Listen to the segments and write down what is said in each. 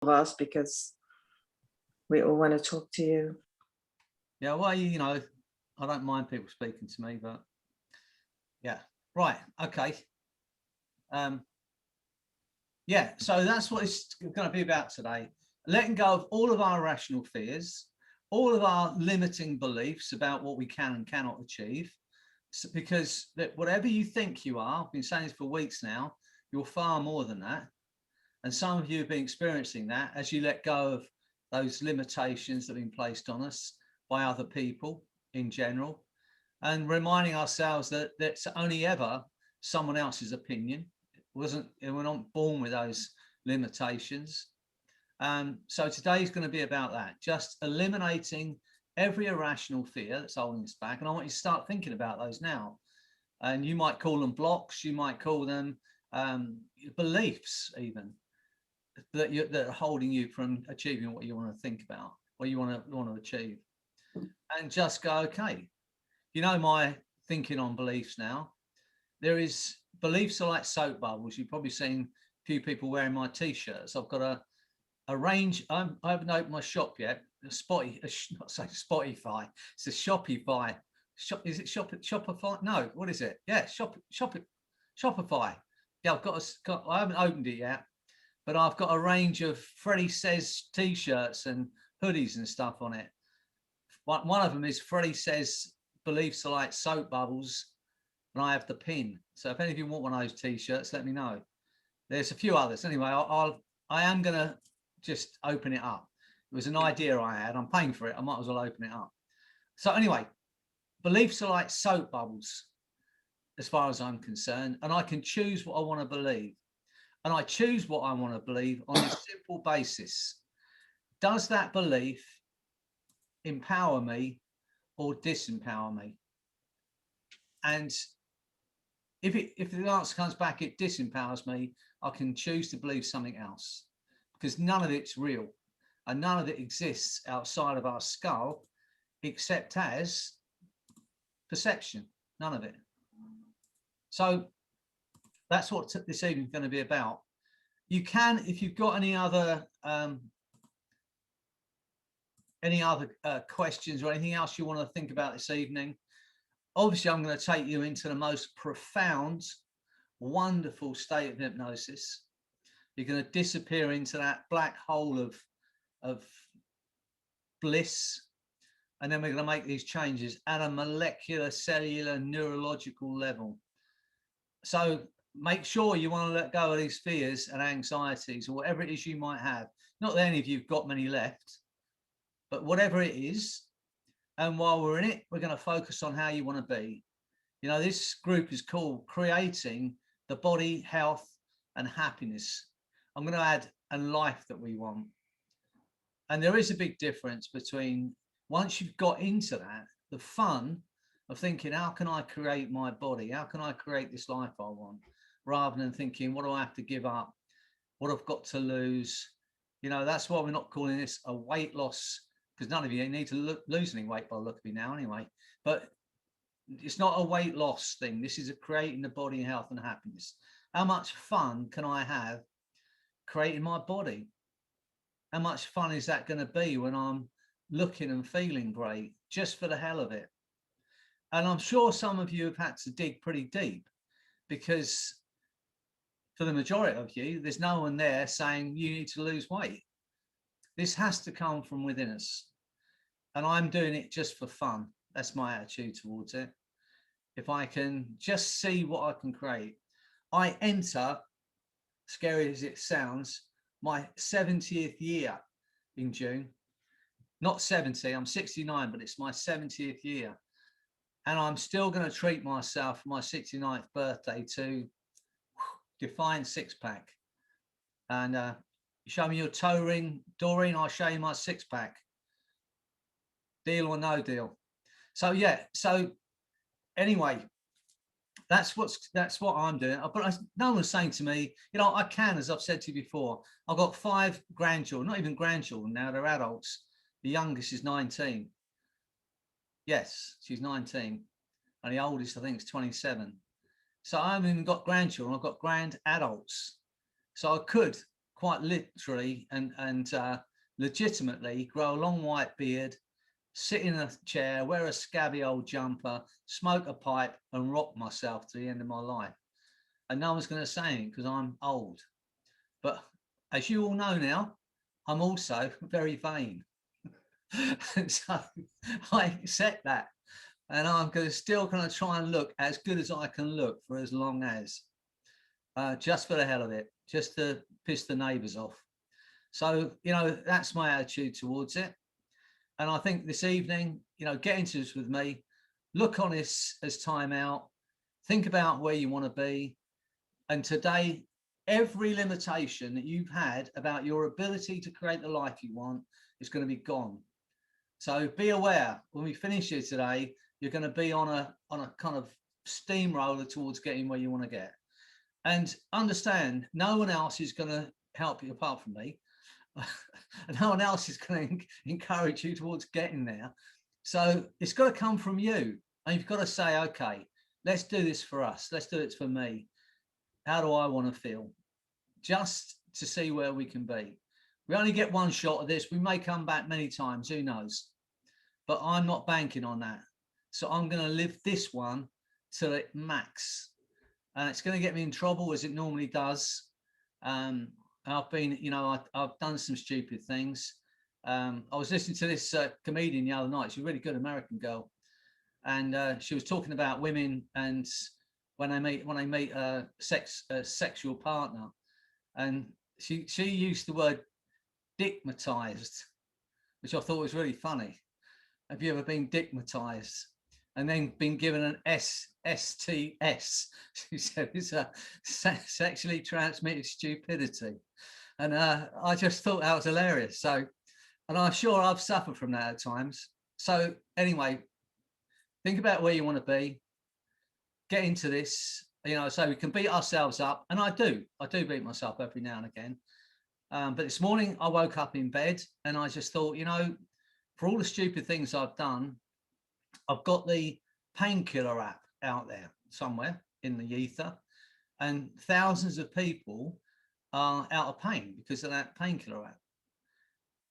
of us, because we all want to talk to you. Yeah, well, you know, I don't mind people speaking to me, but yeah, right, okay. Yeah, so that's what it's going to be about today. Letting go of all of our irrational fears, all of our limiting beliefs about what we can and cannot achieve. So, because whatever you think you are, I've been saying this for weeks now, you're far more than that. And some of you have been experiencing that as you let go of those limitations that have been placed on us by other people in general, and reminding ourselves that that's only ever someone else's opinion. We're not born with those limitations. So today's going to be about that, just eliminating every irrational fear that's holding us back. And I want you to start thinking about those now. And you might call them blocks, you might call them beliefs even, that are holding you from achieving what you want to think about, what you want to achieve. And just go, okay, you know my thinking on beliefs now. There is, beliefs are like soap bubbles. You've probably seen a few people wearing my t-shirts. I've got a range. I haven't opened my shop yet. Not say Spotify. It's a Shopify. Is it Shopify? No, what is it? Yeah, Shopify. Yeah, I haven't opened it yet, but I've got a range of Freddie Says t-shirts and hoodies and stuff on it. One of them is Freddie Says beliefs are like soap bubbles, and I have the pin. So if any of you want one of those t-shirts, let me know. There's a few others. Anyway, I am going to just open it up. It was an idea I had. I'm paying for it. I might as well open it up. So anyway, beliefs are like soap bubbles as far as I'm concerned, and I can choose what I want to believe. And I choose what I want to believe on a simple basis. Does that belief empower me or disempower me? And if the answer comes back, it disempowers me, I can choose to believe something else, because none of it's real and none of it exists outside of our skull except as perception. None of it. So that's what this evening is going to be about. You can, if you've got any other questions or anything else you want to think about this evening, obviously I'm going to take you into the most profound, wonderful state of hypnosis. You're going to disappear into that black hole of bliss, and then we're going to make these changes at a molecular, cellular, neurological level. So make sure you want to let go of these fears and anxieties or whatever it is you might have. Not that any of you've got many left, but whatever it is. And while we're in it, we're going to focus on how you want to be. You know, this group is called Creating the Body, Health and Happiness. I'm going to add and life that we want. And there is a big difference between, once you've got into that, the fun of thinking, how can I create my body? How can I create this life I want? Rather than thinking, what do I have to give up? What I've got to lose? You know, that's why we're not calling this a weight loss, because none of you need to lose any weight by the look of me now anyway. But it's not a weight loss thing. This is a creating the body, health and happiness. How much fun can I have creating my body? How much fun is that going to be when I'm looking and feeling great just for the hell of it? And I'm sure some of you have had to dig pretty deep, because for the majority of you, there's no one there saying you need to lose weight. This has to come from within us. And I'm doing it just for fun. That's my attitude towards it. If I can just see what I can create. I enter, scary as it sounds, my 70th year in June. Not 70, I'm 69, but it's my 70th year. And I'm still going to treat myself for my 69th birthday to define six-pack. And you show me your toe ring, Doreen, I'll show you my six-pack. Deal or no deal. So yeah, so anyway, that's what I'm doing. But no one's saying to me, you know, I can, as I've said to you before, I've got 5 grandchildren, not even grandchildren now, they're adults. The youngest is 19. Yes, she's 19. And the oldest, I think, is 27. So I haven't even got grandchildren, I've got grand adults. So I could quite literally and legitimately grow a long white beard, sit in a chair, wear a scabby old jumper, smoke a pipe, and rock myself to the end of my life. And no one's going to say anything because I'm old. But as you all know now, I'm also very vain. And so I accept that. And I'm still going to try and look as good as I can look for as long as, just for the hell of it, just to piss the neighbours off. So, you know, that's my attitude towards it. And I think this evening, you know, get into this with me, look on this as time out, think about where you want to be. And today, every limitation that you've had about your ability to create the life you want is going to be gone. So be aware when we finish here today, you're going to be on a kind of steamroller towards getting where you want to get. And understand, no one else is going to help you apart from me. And no one else is going to encourage you towards getting there. So it's got to come from you. And you've got to say, okay, let's do this for us. Let's do it for me. How do I want to feel? Just to see where we can be. We only get one shot of this. We may come back many times, who knows? But I'm not banking on that. So I'm going to live this one till it max. And it's going to get me in trouble as it normally does. I've been, you know, I've done some stupid things. I was listening to this comedian the other night. She's a really good American girl. And she was talking about women and when they meet a sexual partner. And she used the word dickmatized, which I thought was really funny. Have you ever been dickmatized and then been given an STS? She said it's a sexually transmitted stupidity. And I just thought that was hilarious. So, and I'm sure I've suffered from that at times. So anyway, think about where you want to be, get into this, you know, so we can beat ourselves up. And I do beat myself every now and again. But this morning I woke up in bed and I just thought, you know, for all the stupid things I've done, I've got the painkiller app out there somewhere in the ether, and thousands of people are out of pain because of that painkiller app.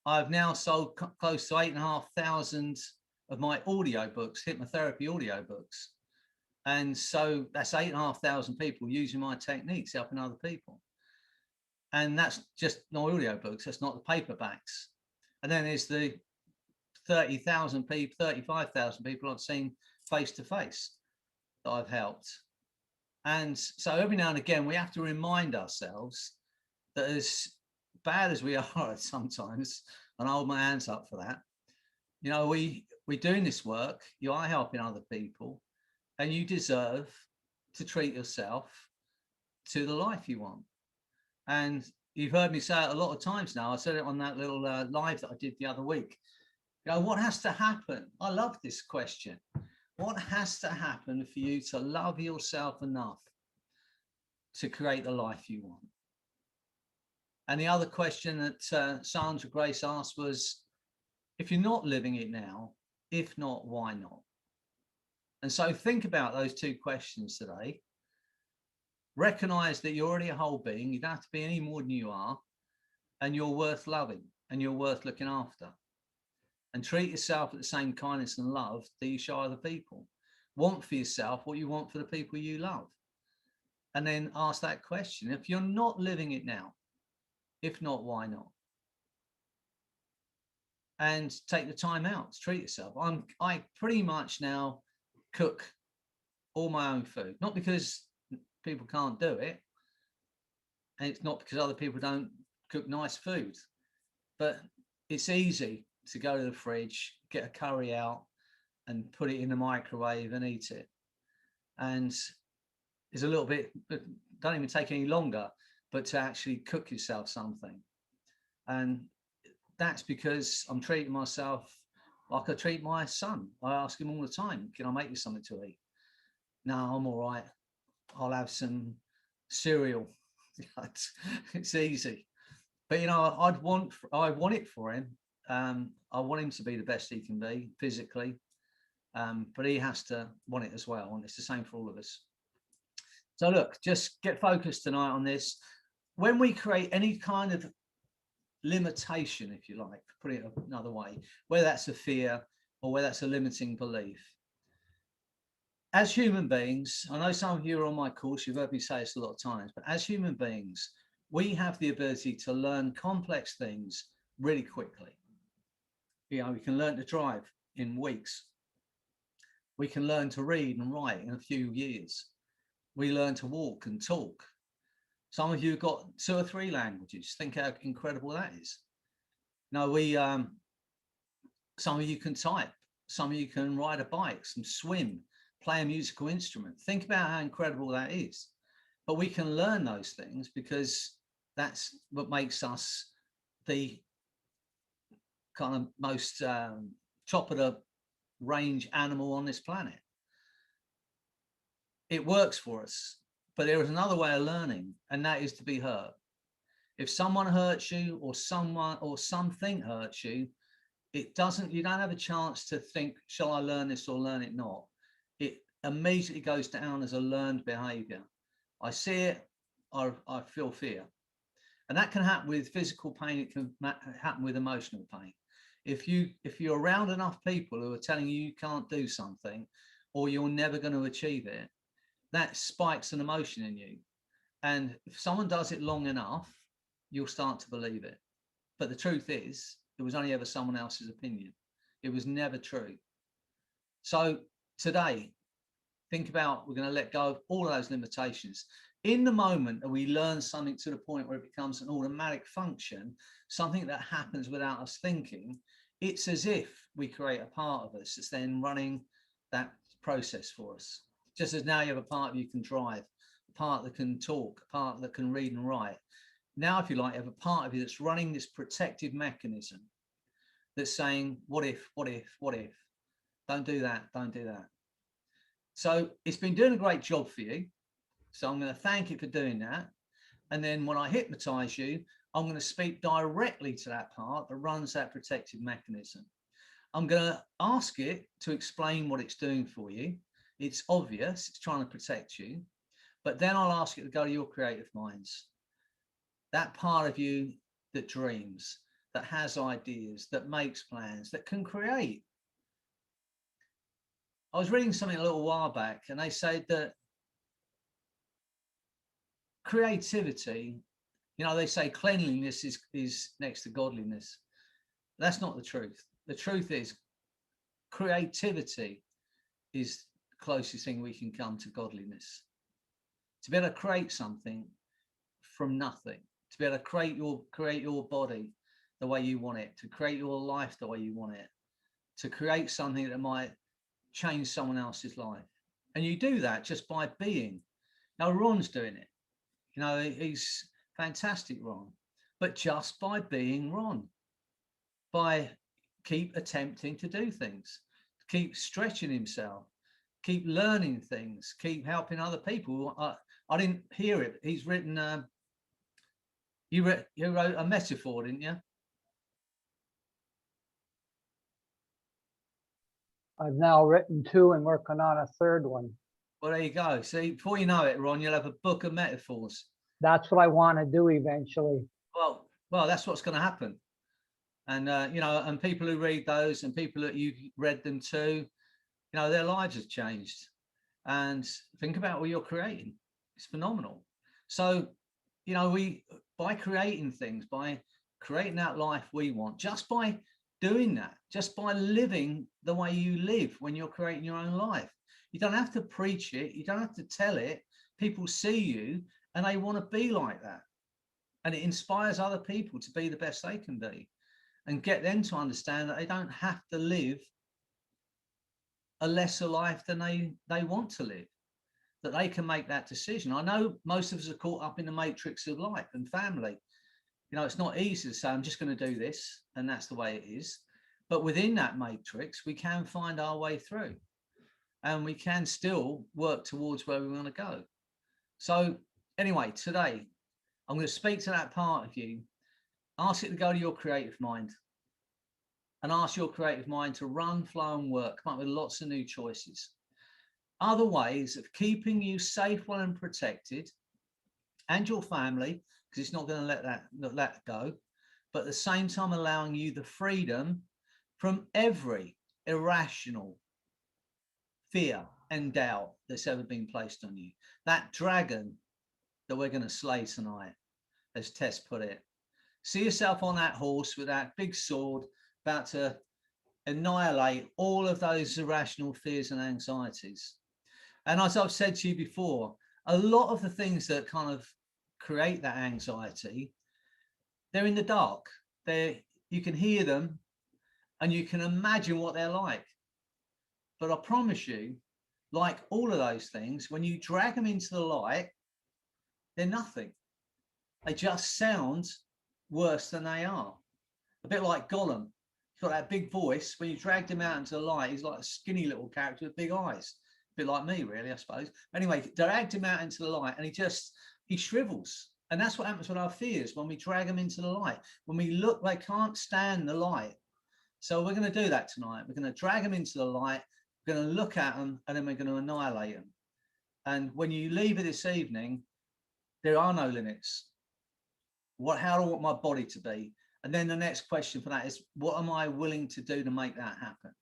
I've now sold close to 8,500 of my audiobooks, hypnotherapy audiobooks. And so that's 8,500 people using my techniques, helping other people. And that's just no audiobooks, that's not the paperbacks. And then there's the 30,000 people, 35,000 people I've seen face to face that I've helped. And so every now and again, we have to remind ourselves that as bad as we are sometimes, and I hold my hands up for that, you know, we're doing this work, you are helping other people, and you deserve to treat yourself to the life you want. And you've heard me say it a lot of times now. I said it on that little live that I did the other week. You know, what has to happen? I love this question. What has to happen for you to love yourself enough to create the life you want? And the other question that Sandra Grace asked was, if you're not living it now, if not, why not? And so think about those two questions today. Recognize that you're already a whole being. You don't have to be any more than you are. And you're worth loving and you're worth looking after. And treat yourself with the same kindness and love that you show other people. Want for yourself what you want for the people you love. And then ask that question. If you're not living it now, if not, why not? And take the time out to treat yourself. I pretty much now cook all my own food, not because people can't do it, and it's not because other people don't cook nice food, but it's easy to go to the fridge, get a curry out and put it in the microwave and eat it. And it's a little bit, don't even take any longer, but to actually cook yourself something. And that's because I'm treating myself like I treat my son. I ask him all the time, can I make you something to eat? No, I'm all right. I'll have some cereal. It's easy. But, you know, I want it for him. I want him to be the best he can be physically. But he has to want it as well. And it's the same for all of us. So look, just get focused tonight on this. when we create any kind of limitation, if you like, put it another way, whether that's a fear or whether that's a limiting belief, as human beings, I know some of you are on my course, you've heard me say this a lot of times, but as human beings, we have the ability to learn complex things really quickly. You know, we can learn to drive in weeks. We can learn to read and write in a few years. We learn to walk and talk. Some of you have got 2 or 3 languages. Think how incredible that is. Now, some of you can type. Some of you can ride a bike, some swim, play a musical instrument. Think about how incredible that is. But we can learn those things because that's what makes us the kind of most top of the range animal on this planet. It works for us, but there is another way of learning, and that is to be hurt. If someone hurts you or someone or something hurts you, you don't have a chance to think, shall I learn this or learn it not? It immediately goes down as a learned behavior. I see it, I feel fear. And that can happen with physical pain. It can happen with emotional pain. If you're around enough people who are telling you can't do something or you're never going to achieve it, that spikes an emotion in you. And if someone does it long enough, you'll start to believe it. But the truth is, it was only ever someone else's opinion. It was never true. So today, think about, we're going to let go of all of those limitations. In the moment that we learn something to the point where it becomes an automatic function, something that happens without us thinking, it's as if we create a part of us that's then running that process for us. Just as now you have a part of you can drive, a part that can talk, a part that can read and write. Now, if you like, you have a part of you that's running this protective mechanism that's saying, what if, what if, what if? Don't do that, don't do that. So it's been doing a great job for you. So I'm going to thank it for doing that. And then when I hypnotize you, I'm going to speak directly to that part that runs that protective mechanism. I'm going to ask it to explain what it's doing for you. It's obvious, it's trying to protect you. But then I'll ask it to go to your creative minds. That part of you that dreams, that has ideas, that makes plans, that can create. I was reading something a little while back, and they said that creativity, you know, they say cleanliness is next to godliness. That's not the truth. The truth is creativity is the closest thing we can come to godliness. To be able to create something from nothing, to be able to create your body the way you want it, to create your life the way you want it, to create something that might change someone else's life. And you do that just by being. Now, Ron's doing it. You know, he's fantastic, Ron, but just by being Ron, by keep attempting to do things, keep stretching himself, keep learning things, keep helping other people. I didn't hear it. He's written, you wrote a metaphor, didn't you? I've now written 2 and working on a 3rd one. Well, there you go. See, before you know it, Ron, you'll have a book of metaphors. That's what I want to do eventually. Well, that's what's going to happen. And, you know, and people who read those and people that you've read them to, you know, their lives have changed. And think about what you're creating. It's phenomenal. So, you know, by creating things, by creating that life we want, just by doing that, just by living the way you live when you're creating your own life. You don't have to preach it. You don't have to tell it. People see you and they want to be like that. And it inspires other people to be the best they can be and get them to understand that they don't have to live a lesser life than they want to live, that they can make that decision. I know most of us are caught up in the matrix of life and family. You know, it's not easy to say, I'm just going to do this and that's the way it is. But within that matrix, we can find our way through and we can still work towards where we want to go. So anyway, today, I'm going to speak to that part of you, ask it to go to your creative mind and ask your creative mind to run, flow and work, come up with lots of new choices. Other ways of keeping you safe, well and protected and your family, because it's not going to let that go, but at the same time allowing you the freedom from every irrational fear and doubt that's ever been placed on you. That dragon that we're going to slay tonight, as Tess put it. See yourself on that horse with that big sword, about to annihilate all of those irrational fears and anxieties. And as I've said to you before, a lot of the things that kind of create that anxiety, they're in the dark. You can hear them and you can imagine what they're like. But I promise you, like all of those things, when you drag them into the light, they're nothing. They just sound worse than they are. A bit like Gollum. He's got that big voice. When you dragged him out into the light, he's like a skinny little character with big eyes. A bit like me, really, I suppose. Anyway, dragged him out into the light and he shrivels. And that's what happens with our fears when we drag them into the light. When we look, they can't stand the light. So we're going to do that tonight. We're going to drag them into the light. We're going to look at them and then we're going to annihilate them. And when you leave it this evening, there are no limits. How do I want my body to be? And then the next question for that is, what am I willing to do to make that happen?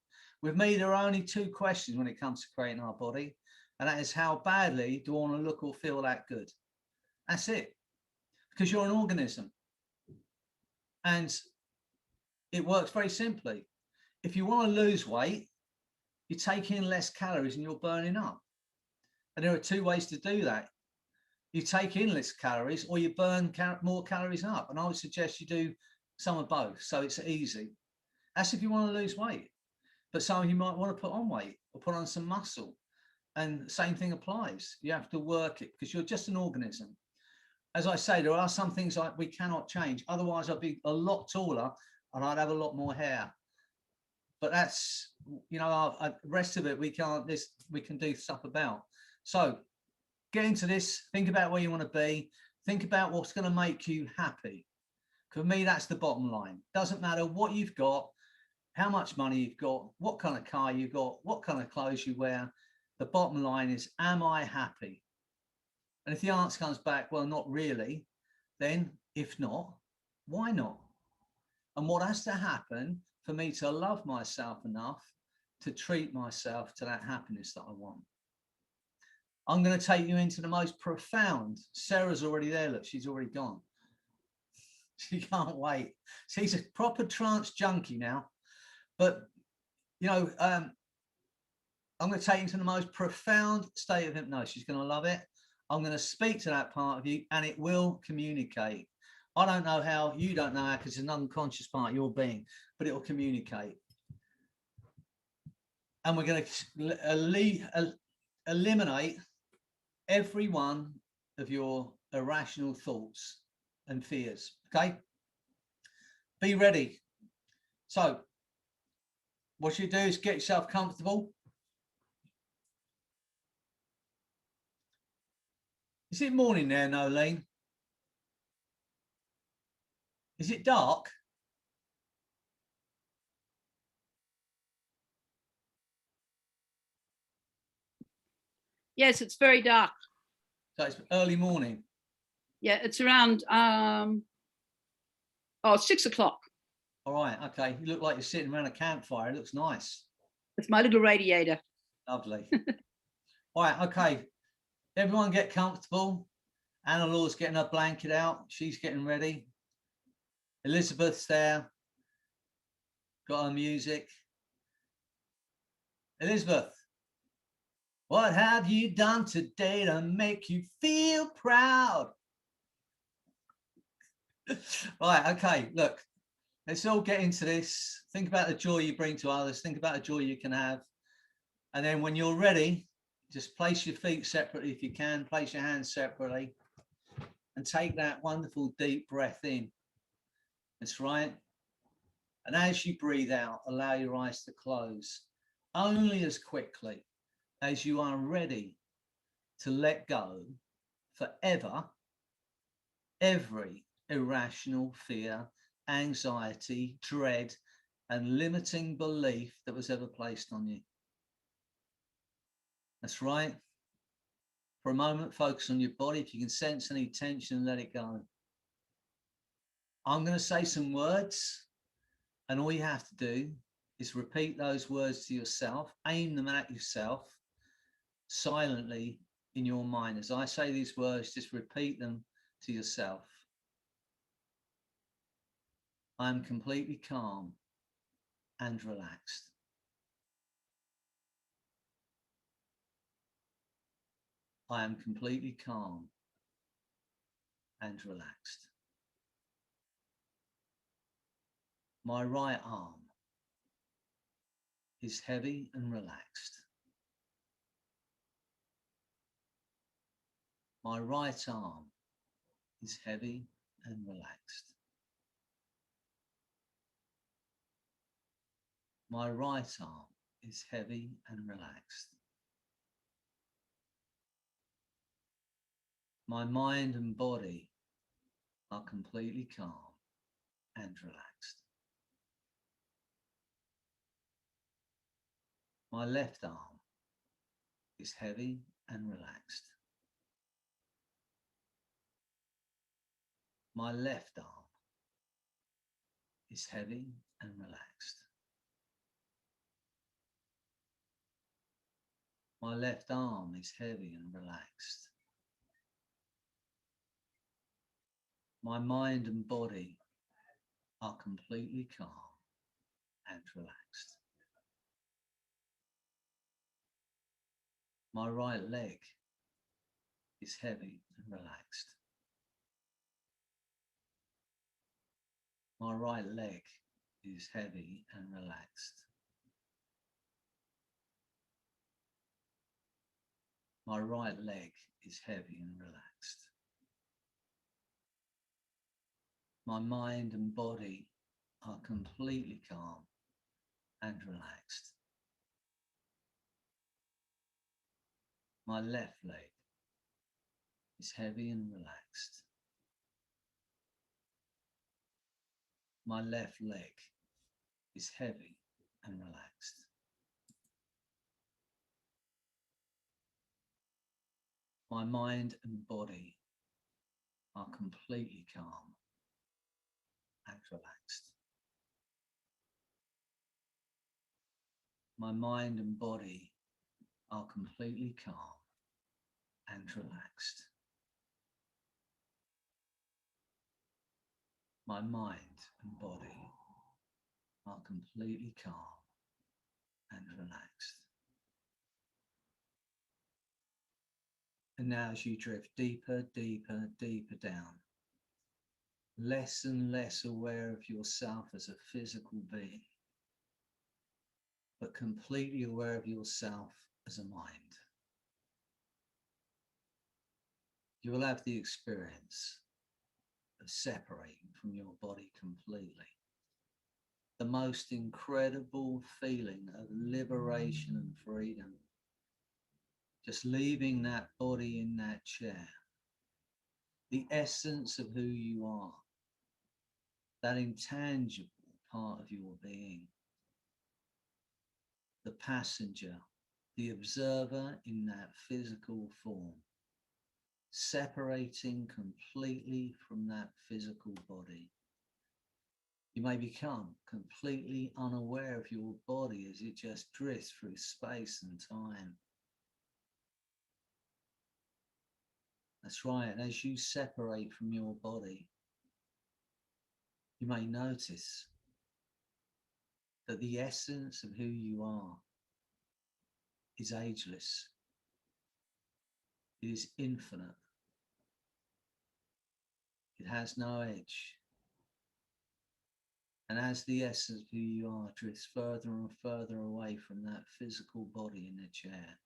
With me, there are only two questions when it comes to creating our body. And that is, how badly do I want to look or feel that good? That's it. Because you're an organism. And it works very simply. If you want to lose weight, you take in less calories and you're burning up. And there are two ways to do that. You take in less calories or you burn more calories up. And I would suggest you do some of both. So it's easy. That's if you want to lose weight. But some of you might want to put on weight or put on some muscle. And the same thing applies. You have to work it because you're just an organism. As I say, there are some things like we cannot change. Otherwise, I'd be a lot taller and I'd have a lot more hair. But that's, the rest of it, we can do stuff about. So get into this, think about where you want to be, think about what's going to make you happy. For me, that's the bottom line. Doesn't matter what you've got, how much money you've got, what kind of car you've got, what kind of clothes you wear. The bottom line is, am I happy? And if the answer comes back, well, not really, then if not, why not? And what has to happen for me to love myself enough to treat myself to that happiness that I want? I'm going to take you into the most profound. Sarah's already there. Look, she's already gone. She can't wait. She's a proper trance junkie now. But, I'm going to take you into the most profound state of hypnosis. She's going to love it. I'm going to speak to that part of you and it will communicate. I don't know how, you don't know how, because it's an unconscious part of your being, but it will communicate. And we're going to eliminate every one of your irrational thoughts and fears. Okay? Be ready. So, what you do is get yourself comfortable. Is it morning there, Nolene? Is it dark? Yes, it's very dark. So it's early morning. Yeah, it's around 6 o'clock. All right, okay. You look like you're sitting around a campfire. It looks nice. It's my little radiator. Lovely. All right, okay. Everyone get comfortable. Anna Laura's getting her blanket out. She's getting ready. Elizabeth's there. Got her music. Elizabeth, what have you done today to make you feel proud? Right, okay, look. Let's all get into this. Think about the joy you bring to others. Think about the joy you can have. And then when you're ready, just place your feet separately if you can. Place your hands separately. And take that wonderful deep breath in. That's right. And as you breathe out, allow your eyes to close. Only as quickly as you are ready to let go forever every irrational fear, anxiety, dread, and limiting belief that was ever placed on you. That's right. For a moment, focus on your body. If you can sense any tension, let it go. I'm going to say some words, and all you have to do is repeat those words to yourself, aim them at yourself silently in your mind. As I say these words, just repeat them to yourself. I am completely calm and relaxed. I am completely calm and relaxed. My right arm is heavy and relaxed. My right arm is heavy and relaxed. My right arm is heavy and relaxed. My mind and body are completely calm and relaxed. My left arm is heavy and relaxed. My left arm is heavy and relaxed. My left arm is heavy and relaxed. My mind and body are completely calm and relaxed. My right leg is heavy and relaxed. My right leg is heavy and relaxed. My right leg is heavy and relaxed. My mind and body are completely calm and relaxed. My left leg is heavy and relaxed. My left leg is heavy and relaxed. My mind and body are completely calm and relaxed. My mind and body are completely calm and relaxed. My mind and body are completely calm and relaxed. And now as you drift deeper, deeper, deeper down, less and less aware of yourself as a physical being, but completely aware of yourself as a mind, you will have the experience of separating from your body completely. The most incredible feeling of liberation and freedom. Just leaving that body in that chair. The essence of who you are. That intangible part of your being. The passenger, the observer in that physical form. Separating completely from that physical body. You may become completely unaware of your body as it just drifts through space and time. That's right, and as you separate from your body, you may notice that the essence of who you are is ageless. It is infinite. It has no edge. And as the essence of who you are drifts further and further away from that physical body in the chair,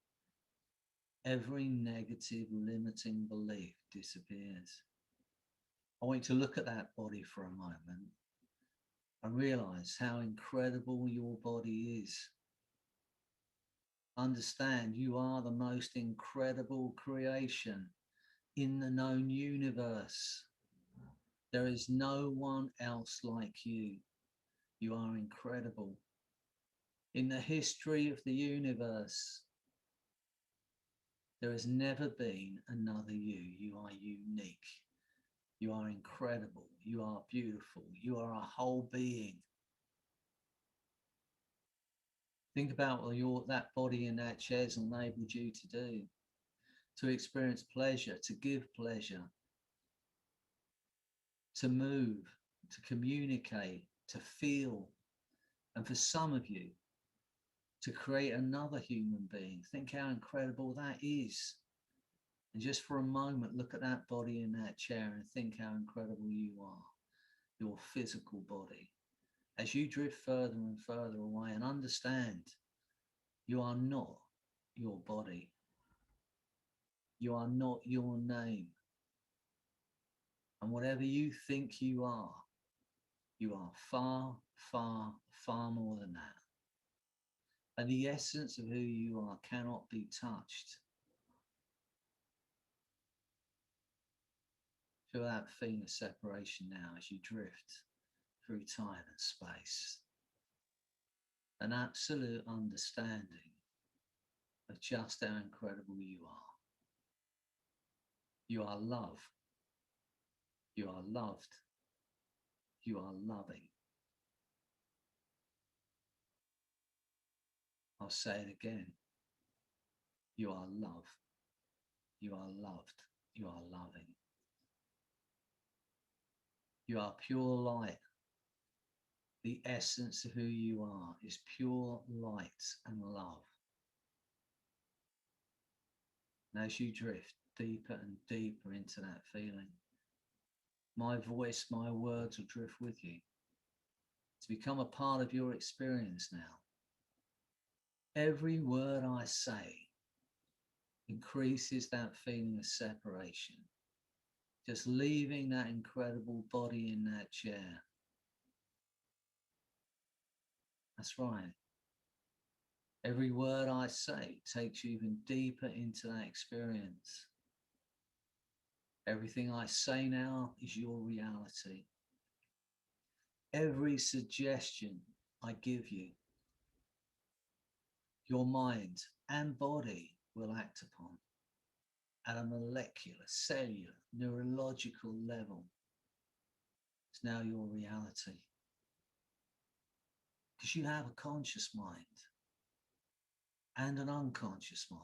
every negative limiting belief disappears. I want you to look at that body for a moment and realize how incredible your body is. Understand you are the most incredible creation in the known universe. There is no one else like you. You are incredible. In the history of the universe, there has never been another you. You are unique. You are incredible. You are beautiful. You are a whole being. Think about what that body in that chair has enabled you to do, to experience pleasure, to give pleasure, to move, to communicate, to feel, and for some of you, to create another human being. Think how incredible that is. And just for a moment, look at that body in that chair and think how incredible you are, your physical body. As you drift further and further away and understand, you are not your body. You are not your name. And whatever you think you are far, far, far more than that. And the essence of who you are cannot be touched. Feel that feeling of separation now as you drift through time and space. An absolute understanding of just how incredible you are. You are love. You are loved. You are loving. I'll say it again. You are love. You are loved. You are loving. You are pure light. The essence of who you are is pure light and love. And as you drift deeper and deeper into that feeling, my voice, my words will drift with you to become a part of your experience now. Every word I say increases that feeling of separation. Just leaving that incredible body in that chair. That's right. Every word I say takes you even deeper into that experience. Everything I say now is your reality. Every suggestion I give you, your mind and body will act upon at a molecular, cellular, neurological level. It's now your reality. Because you have a conscious mind and an unconscious mind.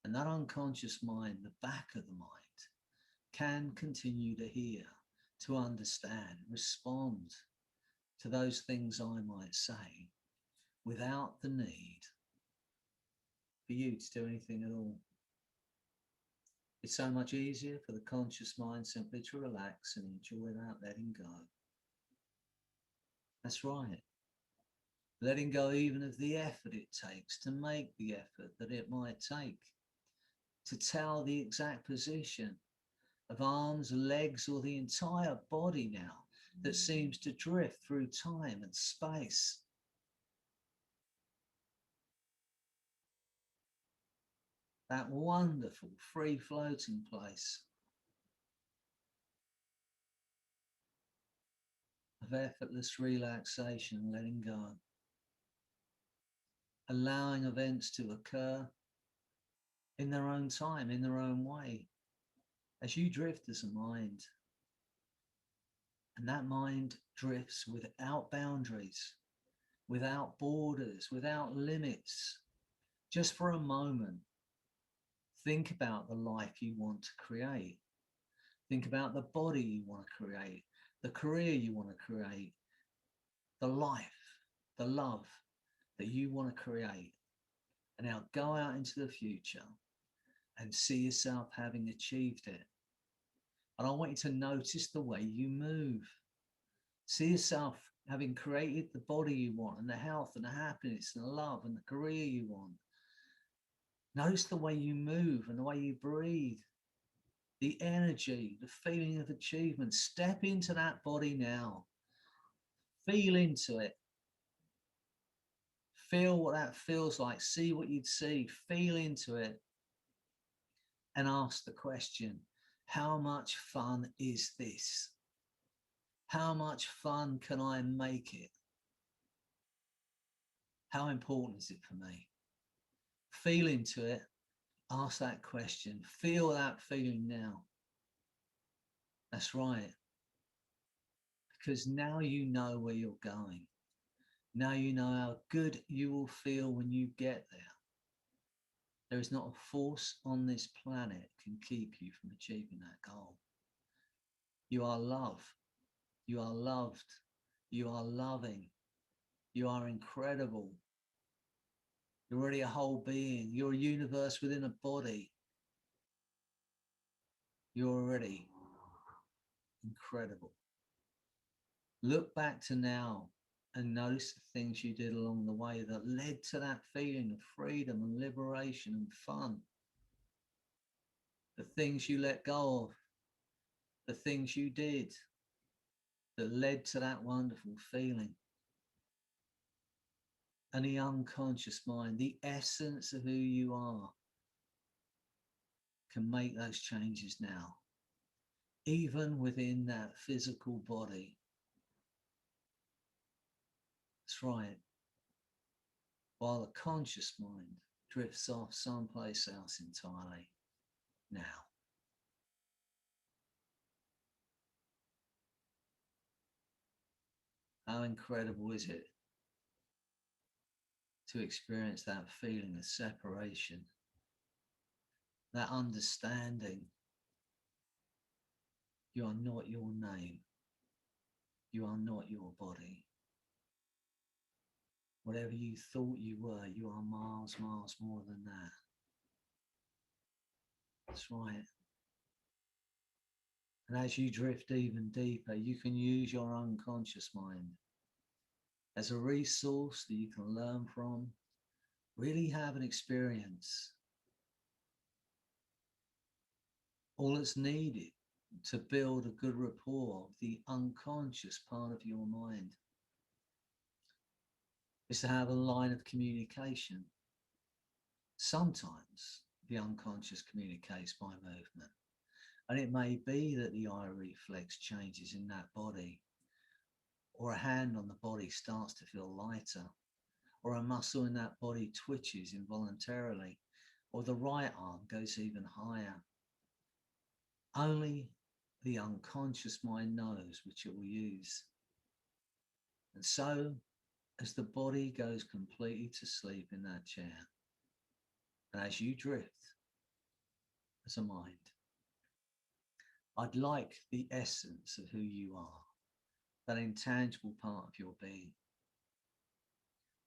And that unconscious mind, the back of the mind, can continue to hear, to understand, respond to those things I might say without the need for you to do anything at all. It's so much easier for the conscious mind simply to relax and enjoy without letting go. That's right. Letting go even of the effort it takes to make the effort that it might take to tell the exact position of arms, legs, or the entire body now that seems to drift through time and space. That wonderful free floating place of effortless relaxation, letting go, allowing events to occur in their own time, in their own way, as you drift as a mind. And that mind drifts without boundaries, without borders, without limits. Just for a moment, think about the life you want to create. Think about the body you want to create, the career you want to create, the life, the love that you want to create. And now go out into the future and see yourself having achieved it. And I want you to notice the way you move. See yourself having created the body you want and the health and the happiness and the love and the career you want. Notice the way you move and the way you breathe, the energy, the feeling of achievement. Step into that body now. Feel into it. Feel what that feels like. See what you'd see. Feel into it. And ask the question, how much fun is this? How much fun can I make it? How important is it for me? Feel into it. Ask that question. Feel that feeling now. That's right. Because now you know where you're going. Now you know how good you will feel when you get there. There is not a force on this planet can keep you from achieving that goal. You are love. You are loved. You are loving. You are incredible. You're already a whole being. You're a universe within a body. You're already incredible. Look back to now and notice the things you did along the way that led to that feeling of freedom and liberation and fun. The things you let go of, the things you did that led to that wonderful feeling. And the unconscious mind, the essence of who you are, can make those changes now, even within that physical body. That's right. While the conscious mind drifts off someplace else entirely now. How incredible is it to experience that feeling of separation, that understanding you are not your name, you are not your body. Whatever you thought you were, you are miles, miles more than that. That's right. And as you drift even deeper, you can use your unconscious mind as a resource that you can learn from, really have an experience. All that's needed to build a good rapport with the unconscious part of your mind is to have a line of communication. Sometimes the unconscious communicates by movement, and it may be that the eye reflex changes in that body, or a hand on the body starts to feel lighter, or a muscle in that body twitches involuntarily, or the right arm goes even higher. Only the unconscious mind knows which it will use. And so, as the body goes completely to sleep in that chair, and as you drift as a mind, I'd like the essence of who you are, that intangible part of your being,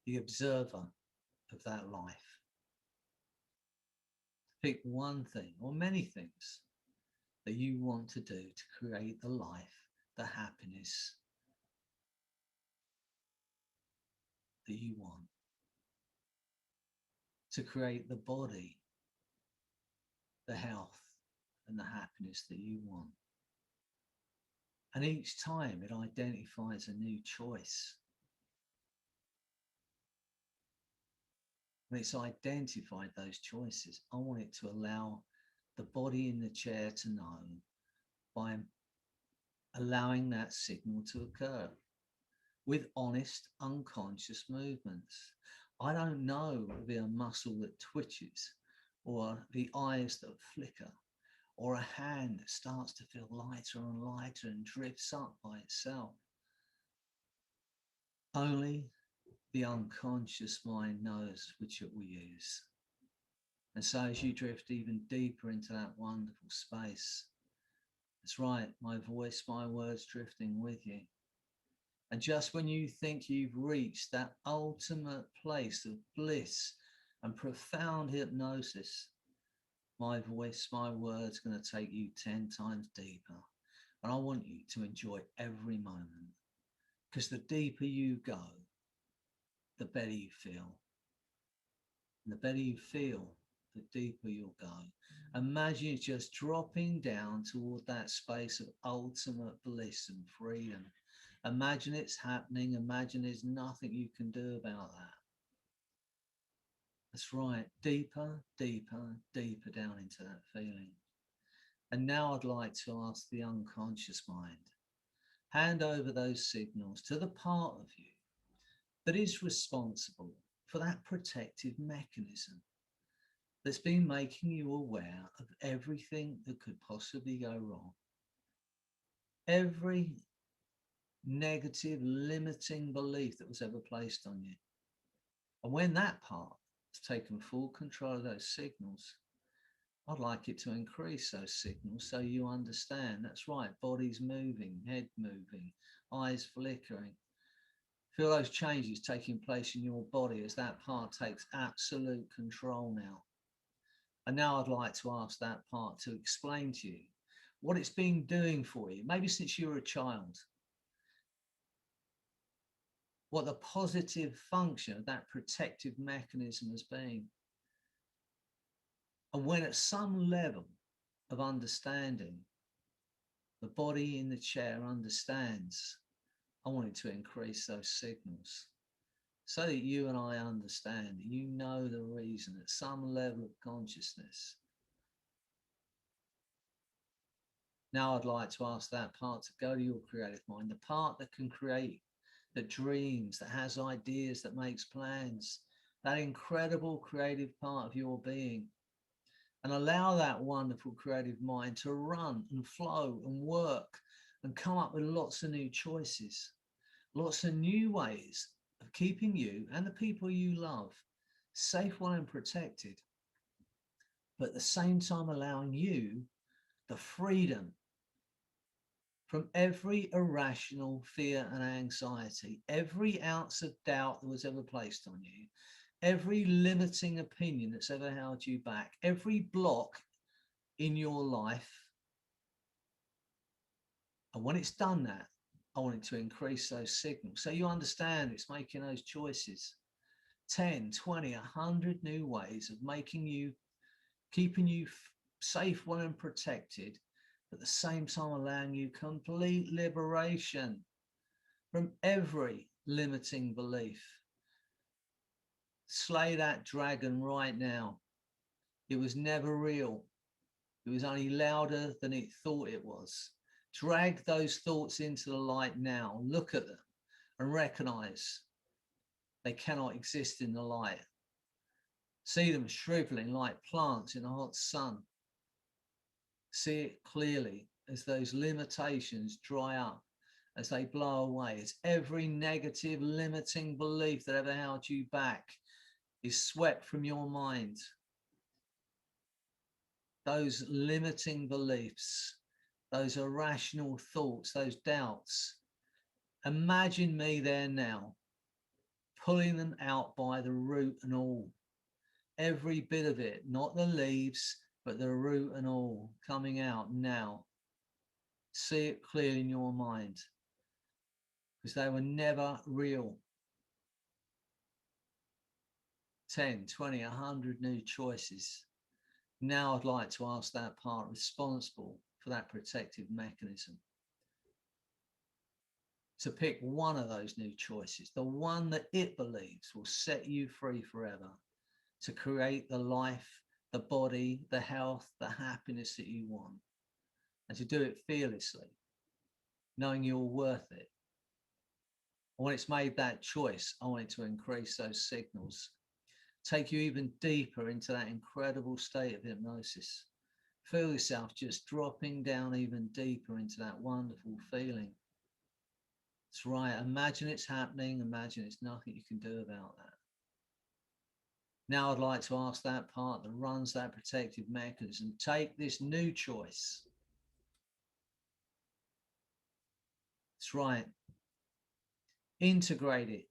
the observer of that life. Pick one thing or many things that you want to do to create the life, the happiness that you want, to create the body, the health and the happiness that you want. And each time it identifies a new choice. When it's identified those choices, I want it to allow the body in the chair to know by allowing that signal to occur with honest, unconscious movements. I don't know the muscle that twitches, or the eyes that flicker, or a hand that starts to feel lighter and lighter and drifts up by itself. Only the unconscious mind knows which it will use. And so as you drift even deeper into that wonderful space, that's right, my voice, my words drifting with you. And just when you think you've reached that ultimate place of bliss and profound hypnosis, my voice, my words going to take you 10 times deeper. And I want you to enjoy every moment, because the deeper you go, the better you feel. And the better you feel, the deeper you'll go. Imagine it's just dropping down toward that space of ultimate bliss and freedom. Imagine it's happening. Imagine there's nothing you can do about that. That's right. Deeper, deeper, deeper down into that feeling. And now I'd like to ask the unconscious mind, hand over those signals to the part of you that is responsible for that protective mechanism that's been making you aware of everything that could possibly go wrong. every negative limiting belief that was ever placed on you. And when that part has taken full control of those signals, I'd like it to increase those signals so you understand. That's right, body's moving, head moving, eyes flickering. Feel those changes taking place in your body as that part takes absolute control now. And now I'd like to ask that part to explain to you what it's been doing for you, maybe since you were a child, what the positive function of that protective mechanism has been. And when at some level of understanding, the body in the chair understands, I want it to increase those signals so that you and I understand, you know the reason at some level of consciousness. Now I'd like to ask that part to go to your creative mind, the part that can create, that dreams, that has ideas, that makes plans, that incredible creative part of your being. And allow that wonderful creative mind to run and flow and work and come up with lots of new choices, lots of new ways of keeping you and the people you love safe, well, and protected, but at the same time allowing you the freedom from every irrational fear and anxiety, every ounce of doubt that was ever placed on you, every limiting opinion that's ever held you back, every block in your life. And when it's done that, I want it to increase those signals so you understand it's making those choices. 10, 20, 100 new ways of making you, keeping you safe, well, and protected, at the same time allowing you complete liberation from every limiting belief. Slay that dragon right now. It was never real. It was only louder than it thought it was. Drag those thoughts into the light now. Look at them and recognize they cannot exist in the light. See them shriveling like plants in a hot sun. See it clearly as those limitations dry up, as they blow away, as every negative limiting belief that ever held you back is swept from your mind. Those limiting beliefs, those irrational thoughts, those doubts. Imagine me there now, pulling them out by the root and all. Every bit of it, not the leaves, but the root and all coming out now. See it clearly in your mind, because they were never real. 10, 20, 100 new choices. Now I'd like to ask that part responsible for that protective mechanism to pick one of those new choices, the one that it believes will set you free forever, to create the life, the body, the health, the happiness that you want, and to do it fearlessly, knowing you're worth it. And when it's made that choice, I want it to increase those signals, take you even deeper into that incredible state of hypnosis. Feel yourself just dropping down even deeper into that wonderful feeling. That's right. Imagine it's happening. Imagine it's nothing you can do about that. Now I'd like to ask that part that runs that protective mechanism, take this new choice. That's right. Integrate it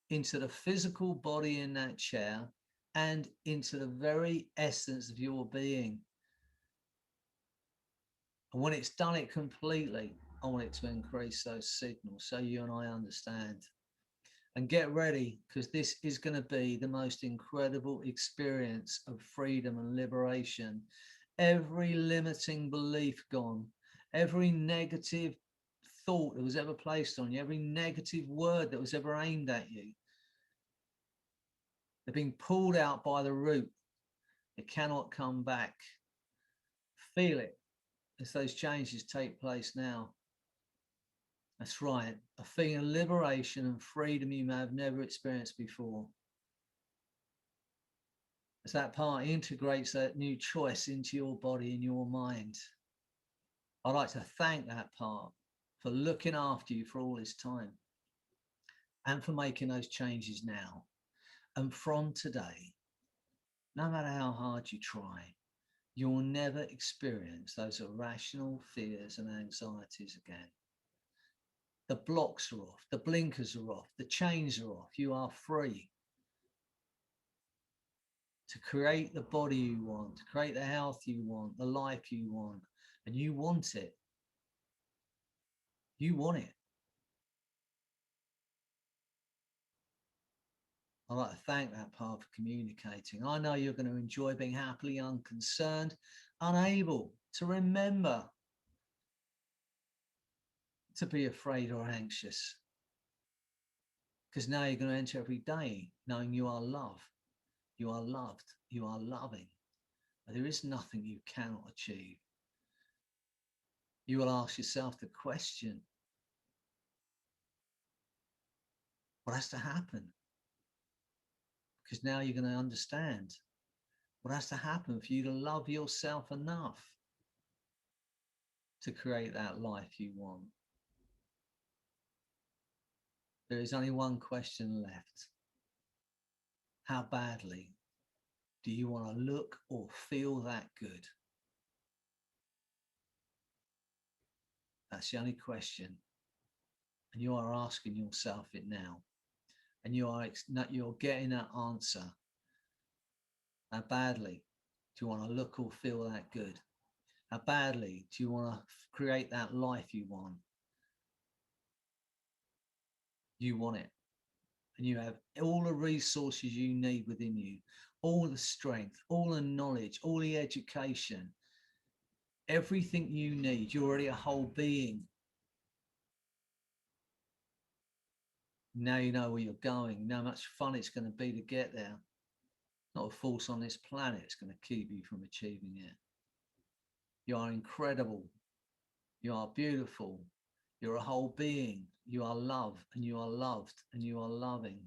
into the physical body in that chair and into the very essence of your being. And when it's done it completely, I want it to increase those signals so you and I understand. And get ready, because this is going to be the most incredible experience of freedom and liberation. Every limiting belief gone, every negative thought that was ever placed on you, every negative word that was ever aimed at you, they're being pulled out by the root. It cannot come back. Feel it as those changes take place now. That's right, a feeling of liberation and freedom you may have never experienced before. As that part integrates that new choice into your body and your mind. I'd like to thank that part for looking after you for all this time and for making those changes now. And from today, no matter how hard you try, you will never experience those irrational fears and anxieties again. The blocks are off, the blinkers are off, the chains are off. You are free to create the body you want, to create the health you want, the life you want, and you want it. You want it. I'd like to thank that part for communicating. I know you're going to enjoy being happily unconcerned, unable to remember to be afraid or anxious. Because now you're going to enter every day knowing you are love, you are loved, you are loving. There is nothing you cannot achieve. You will ask yourself the question, what has to happen? Because now you're going to understand what has to happen for you to love yourself enough to create that life you want. There is only one question left. How badly do you want to look or feel that good? That's the only question. And you are asking yourself it now. And you're getting that answer. How badly do you want to look or feel that good? How badly do you want to create that life you want? You want it. And you have all the resources you need within you, all the strength, all the knowledge, all the education, everything you need. You're already a whole being. Now you know where you're going. You know how much fun it's going to be to get there. Not a force on this planet that's going to keep you from achieving it. You are incredible. You are beautiful. You're a whole being. You are love, and you are loved, and you are loving.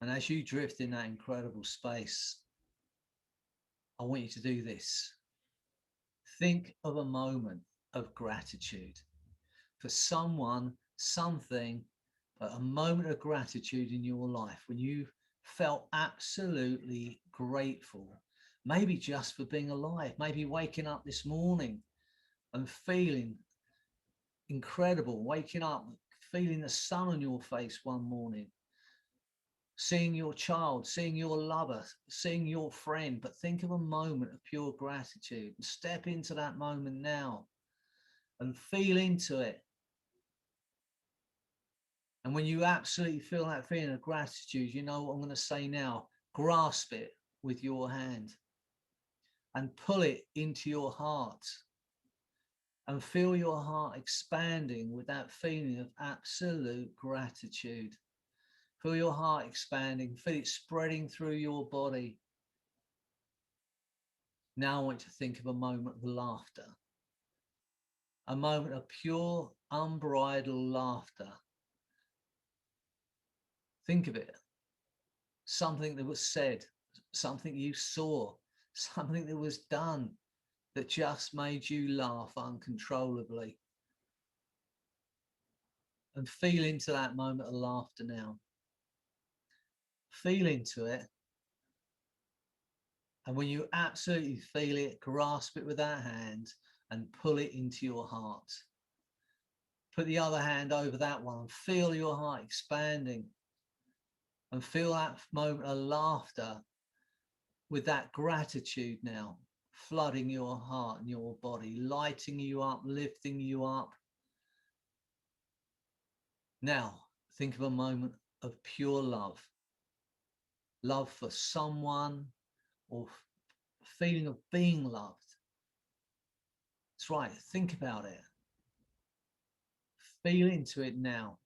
And as you drift in that incredible space, I want you to do this. Think of a moment of gratitude for someone, something, but a moment of gratitude in your life when you felt absolutely grateful, maybe just for being alive, maybe waking up this morning and feeling incredible, waking up, feeling the sun on your face one morning, seeing your child, seeing your lover, seeing your friend. But think of a moment of pure gratitude and step into that moment now and feel into it. And when you absolutely feel that feeling of gratitude, you know what I'm going to say now. Grasp it with your hand and pull it into your heart and feel your heart expanding with that feeling of absolute gratitude. Feel your heart expanding, feel it spreading through your body. Now I want you to think of a moment of laughter, a moment of pure, unbridled laughter. Think of it. Something that was said, something you saw, something that was done that just made you laugh uncontrollably. And feel into that moment of laughter now. Feel into it. And when you absolutely feel it, grasp it with that hand and pull it into your heart. Put the other hand over that one and feel your heart expanding. And feel that moment of laughter with that gratitude now flooding your heart and your body, lighting you up, lifting you up. Now, think of a moment of pure love. Love for someone or feeling of being loved. That's right. Think about it. Feel into it now.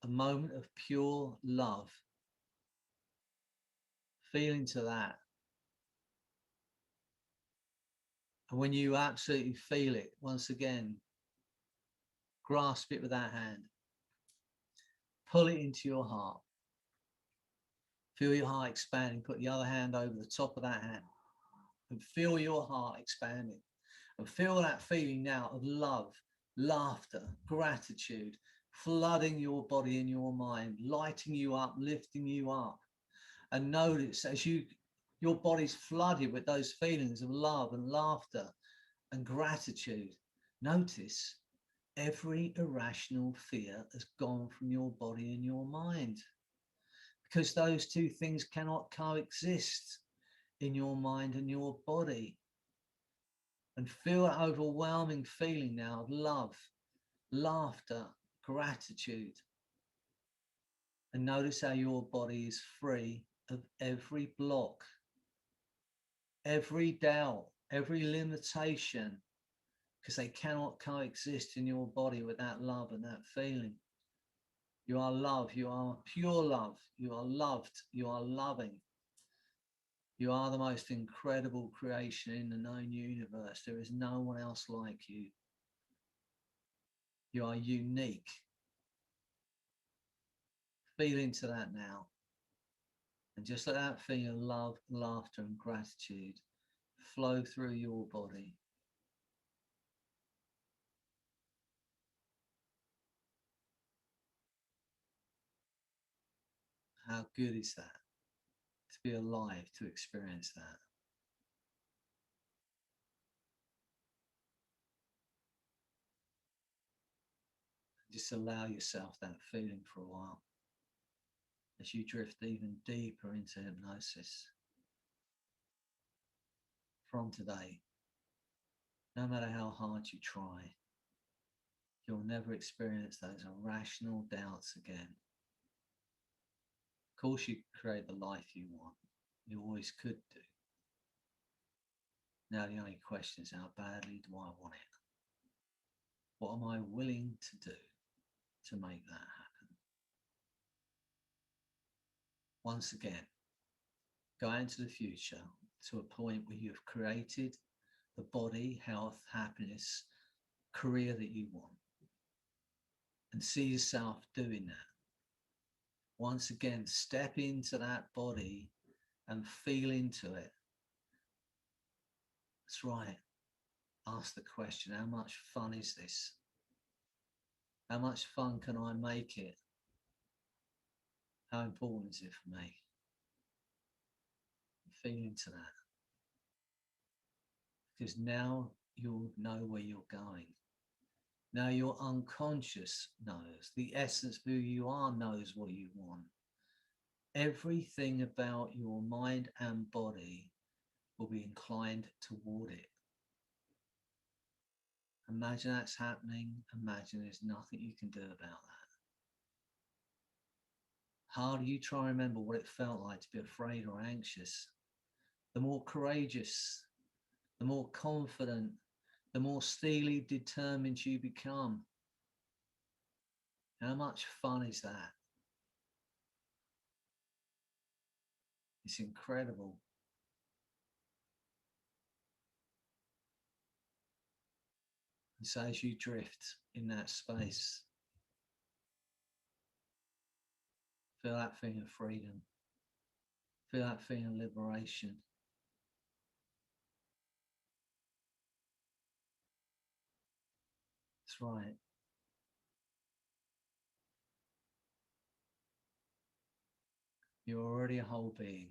A moment of pure love. Feel into that. And when you absolutely feel it, once again, grasp it with that hand. Pull it into your heart. Feel your heart expanding. Put the other hand over the top of that hand. And feel your heart expanding. And feel that feeling now of love, laughter, gratitude, flooding your body and your mind, lighting you up, lifting you up. And notice as your body's flooded with those feelings of love and laughter and gratitude, notice every irrational fear has gone from your body and your mind, because those two things cannot coexist in your mind and your body. And feel that overwhelming feeling now of love, laughter, gratitude. And notice how your body is free of every block, every doubt, every limitation, because they cannot coexist in your body with that love and that feeling. You are love, you are pure love, you are loved, you are loving. You are the most incredible creation in the known universe. There is no one else like you. You are unique. Feel into that now. And just let that feeling of love, laughter, and gratitude flow through your body. How good is that? To be alive, to experience that. Just allow yourself that feeling for a while as you drift even deeper into hypnosis. From today, no matter how hard you try, you'll never experience those irrational doubts again. Of course, you create the life you want. You always could do. Now the only question is, how badly do I want it? What am I willing to do to make that happen? Once again, go into the future to a point where you've created the body, health, happiness, career that you want, and see yourself doing that. Once again, step into that body and feel into it. That's right. Ask the question, how much fun is this? How much fun can I make it? How important is it for me? Feel into that. Because now you'll know where you're going. Now your unconscious knows. The essence of who you are knows what you want. Everything about your mind and body will be inclined toward it. Imagine that's happening. Imagine there's nothing you can do about that. Harder you try and remember what it felt like to be afraid or anxious, the more courageous, the more confident, the more steely determined you become. How much fun is that? It's incredible. And so as you drift in that space, feel that feeling of freedom. Feel that feeling of liberation. That's right. You're already a whole being.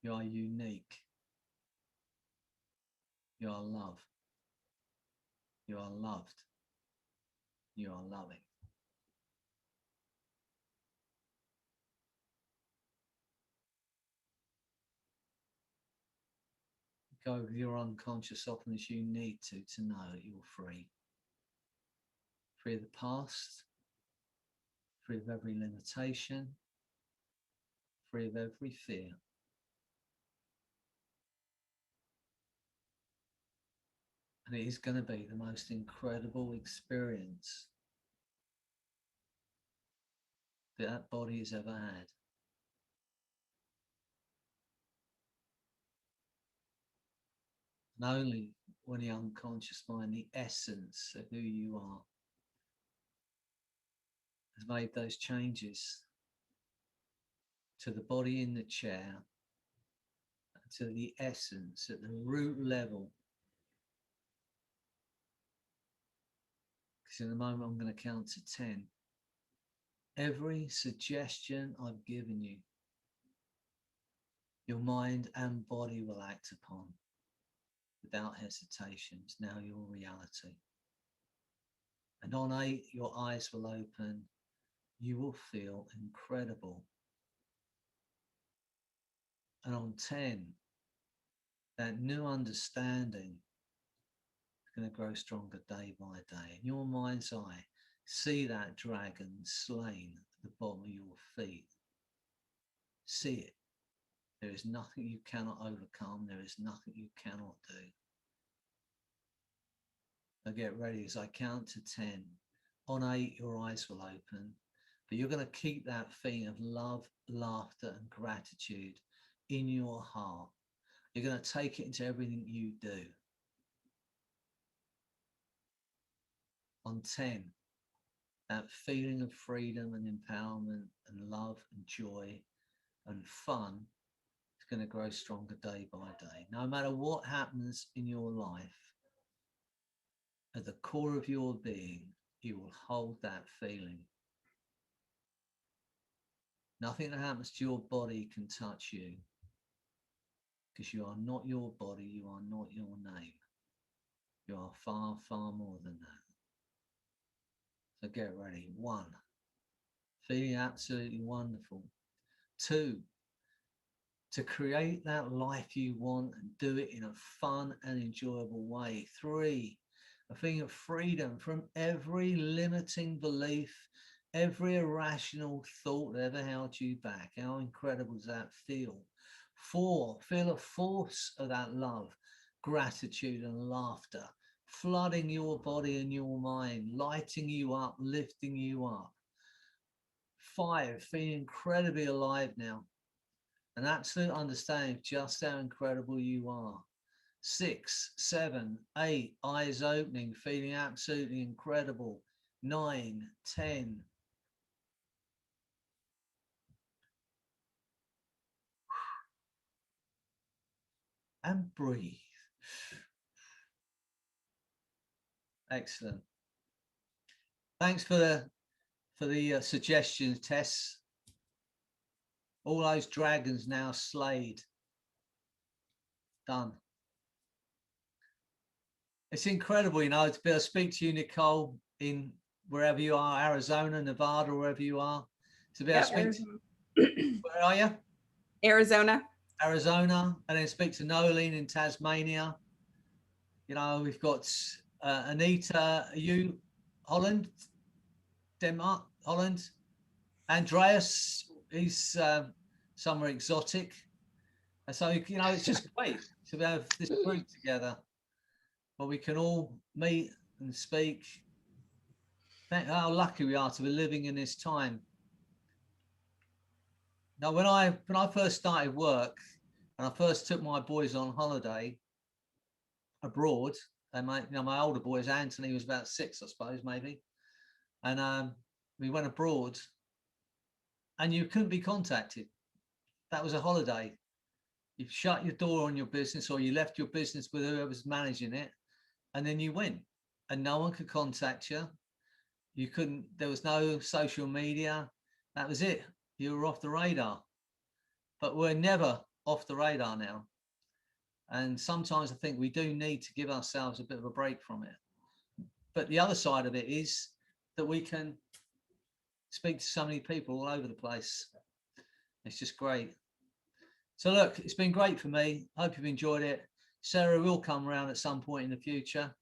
You are unique. You are love. You are loved. You are loving. Go with your unconscious often as you need to know that you're free. Free of the past, free of every limitation, free of every fear. And it is going to be the most incredible experience that body has ever had. And only when the unconscious mind, the essence of who you are, has made those changes to the body in the chair, to the essence, at the root level. Because in a moment, I'm going to count to 10. Every suggestion I've given you, your mind and body will act upon without hesitation. It's now your reality. And on 8, your eyes will open. You will feel incredible. And on 10, that new understanding is going to grow stronger day by day. In your mind's eye, see that dragon slain at the bottom of your feet. See it. There is nothing you cannot overcome. There is nothing you cannot do. Now get ready as I count to 10. On 8, your eyes will open. But you're going to keep that feeling of love, laughter, and gratitude in your heart. You're going to take it into everything you do. On 10, that feeling of freedom and empowerment and love and joy and fun is going to grow stronger day by day. No matter what happens in your life, at the core of your being, you will hold that feeling. Nothing that happens to your body can touch you, because you are not your body, you are not your name. You are far, far more than that. So get ready. 1, feeling absolutely wonderful. 2, to create that life you want and do it in a fun and enjoyable way. 3, a feeling of freedom from every limiting belief, every irrational thought that ever held you back. How incredible does that feel? 4, feel a force of that love, gratitude and laughter, flooding your body and your mind, lighting you up, lifting you up. 5, feeling incredibly alive now. An absolute understanding of just how incredible you are. 6, 7, 8, eyes opening, feeling absolutely incredible. 9, 10. And breathe. Excellent. Thanks for the suggestions, Tess. All those dragons now slayed. Done. It's incredible, you know, to be able to speak to you, Nicole, in wherever you are, Arizona, Nevada, wherever you are. To be able to speak to, where are you? Arizona. Arizona, and then speak to Nolene in Tasmania. You know, we've got Anita, are you Holland? Denmark, Holland. Andreas, he's somewhere exotic. And so, you know, it's just great to have this group together where we can all meet and speak. Think how lucky we are to be living in this time. Now, when I first started work and I first took my boys on holiday abroad, and my older boys, Anthony was about 6, I suppose, maybe, and we went abroad, and you couldn't be contacted. That was a holiday. You shut your door on your business, or you left your business with whoever's managing it, and then you went, and no one could contact you. You couldn't. There was no social media. That was it. You were off the radar. But we're never off the radar now. And sometimes I think we do need to give ourselves a bit of a break from it. But the other side of it is that we can speak to so many people all over the place. It's just great. So look, it's been great for me. Hope you've enjoyed it. Sarah will come around at some point in the future.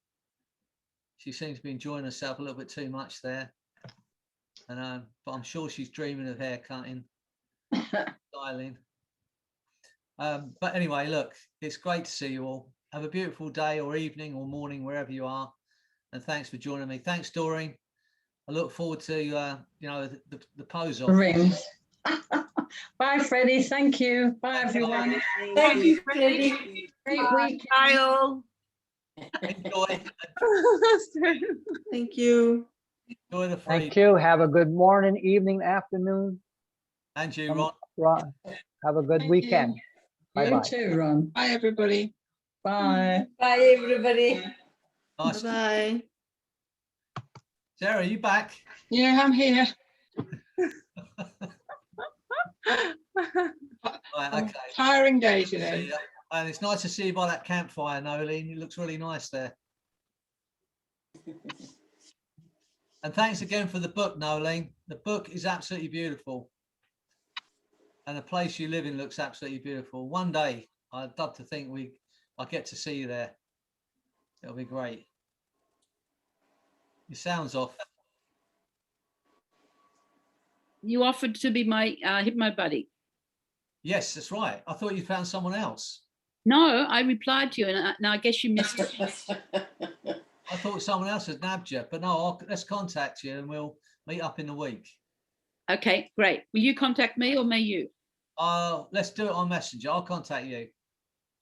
She seems to be enjoying herself a little bit too much there. And but I'm sure she's dreaming of hair cutting, styling. But anyway, look, it's great to see you all. Have a beautiful day or evening or morning, wherever you are. And thanks for joining me. Thanks, Doreen. I look forward to, you know, the pose off. Rings. Bye, Freddie. Thank you. Bye, everyone. Thank you, Freddie. Great week. Bye all. Enjoy. Thank you. Enjoy the free. Thank you. Have a good morning, evening, afternoon. And you, Ron. Have a good Thank weekend. you. You Bye-bye. too, Ron. Bye, everybody. Bye. Bye, everybody. Nice. Bye. Sarah, are you back? Yeah, I'm here. Right, okay. Tiring day See today. ya. And it's nice to see you by that campfire, Nolene. It looks really nice there. And thanks again for the book, Nolene. The book is absolutely beautiful. And the place you live in looks absolutely beautiful. One day, I'd love to think I get to see you there. It'll be great. Your sound's off. You offered to be my hypno buddy. Yes, that's right. I thought you found someone else. No, I replied to you, and now I guess you missed it. I thought someone else had nabbed you, but no, let's contact you and we'll meet up in the week. Okay, great. Will you contact me or may you? Let's do it on Messenger. I'll contact you.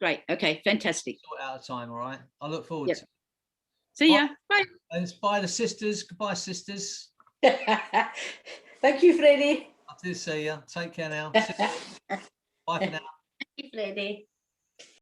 Great. Okay, fantastic. Sort it out of time, all right? I look forward Yep. to it. See ya. Bye. And it's bye the sisters. Goodbye, sisters. Thank you, Freddie. I do see you. Take care now. Bye for now. Thank you, Freddie.